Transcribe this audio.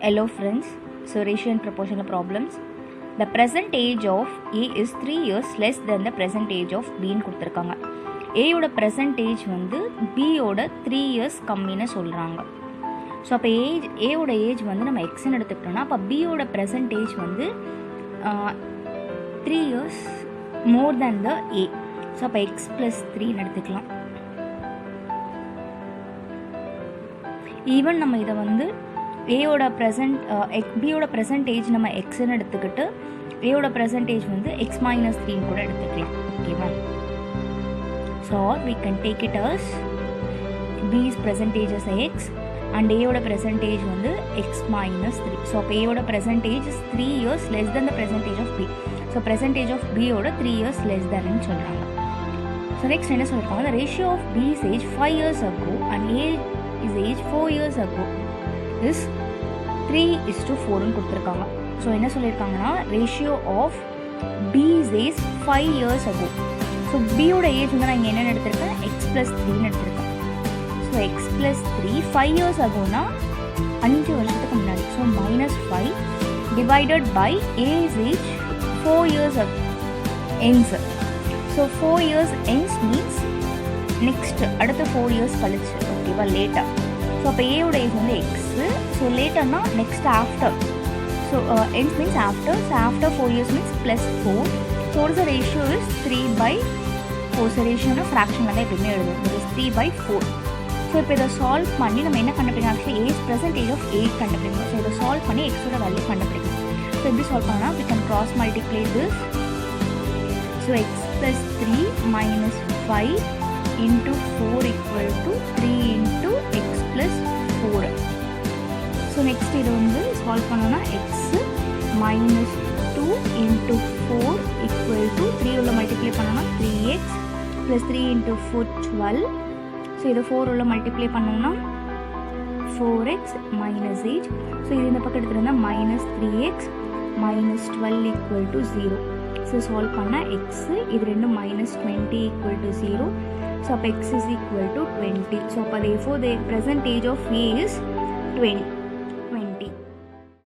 Hello friends, so ratio and proportional problems. The present age of A is 3 years less than the present age of B ன்னு கொடுத்துருக்காங்க. A யோட present age வந்து B யோட 3 years கம்மின்னு சொல்கிறாங்க. So அப்போ A யோட age வந்து நம்ம எக்ஸ்ன்னு எடுத்துக்கிட்டோம்னா அப்போ B யோட present age வந்து 3 years more than the A. So அப்போ எக்ஸ் ப்ளஸ் 3ன்னு எடுத்துக்கலாம். ஈவன் நம்ம இதை வந்து ஏயோட ப்ரெசன்ட் பியோட ப்ரெசன்டேஜ் நம்ம எக்ஸ்ன்னு எடுத்துக்கிட்டு ஏயோட ப்ரெசன்டேஜ் வந்து எக்ஸ் மைனஸ் 3ன்னு கூட எடுத்துக்கலாம். ஓகேவா? So we can take it as b's percentage as x and ஏயோட percentage வந்து x minus 3. ஸோ அப்போ ஏயோட percentage is 3 years less than the percentage of b. So percentage of b யோட 3 years less than ன்னு சொல்கிறாங்க. So next என்ன சொல்லியிருக்காங்க, the ratio of b's age 5 years ago and a is age 4 years ago is 3:4ன்னு கொடுத்துருக்காங்க. So என்ன சொல்லியிருக்காங்கன்னா ratio of B's age 5 years ago. So பியோட age வந்து நான் இங்கே என்னென்னு எடுத்திருக்கேன், எக்ஸ் ப்ளஸ் 3ன்னு எடுத்திருக்கேன். ஸோ எக்ஸ் ப்ளஸ் 3 5 years agoனா 5 வருஷத்துக்கு முன்னாடி. So -5 divided by age 4 years ends. So 4 years ends means next அடுத்த 4 years கழிச்சு. ஓகேவா? லேட்டாக. ஸோ அப்போ ஏயோட ஏஜ் வந்து எக்ஸு. ஸோ லேட்டர்னா next after. So hence means after. So after 4 years means +4. So the ratio is 3/4. So ரேஷியோனா fraction வந்து எப்பயுமே எழுதும். It is 3/4. ஸோ இப்போ இதை சால்வ் பண்ணி நம்ம என்ன கண்டுபிடிக்கணும், ஆக்சுவலி ஏஜ் ப்ரெசன்டேஜ் ஆஃப் 8 கண்டுபிடிக்கணும். ஸோ இதை சால்வ் பண்ணி எக்ஸோட வேல்யூ கண்டுபிடிக்கணும். ஸோ எப்படி சால்வ் பண்ணால் we can cross multiply this. So x plus 3 minus 5 into 4 equal to 3 into x plus 4. So next இது வந்து சால்வ் பண்ணோன்னா X minus 2 into 4 equal to 3 உள்ள மல்டிப்ளை பண்ணோன்னா 3x plus 3 into 4 12. ஸோ இதை 4 உள்ள மல்டிப்ளை பண்ணோன்னா 4x minus 8. ஸோ இது இந்த பக்கம் எடுத்துருந்தால் -3x minus 12 equal to 0. So solve பண்ணால் எக்ஸு இது ரெண்டும் -20 equal to 0. So x is equal to 20. So therefore the present age of A is 20.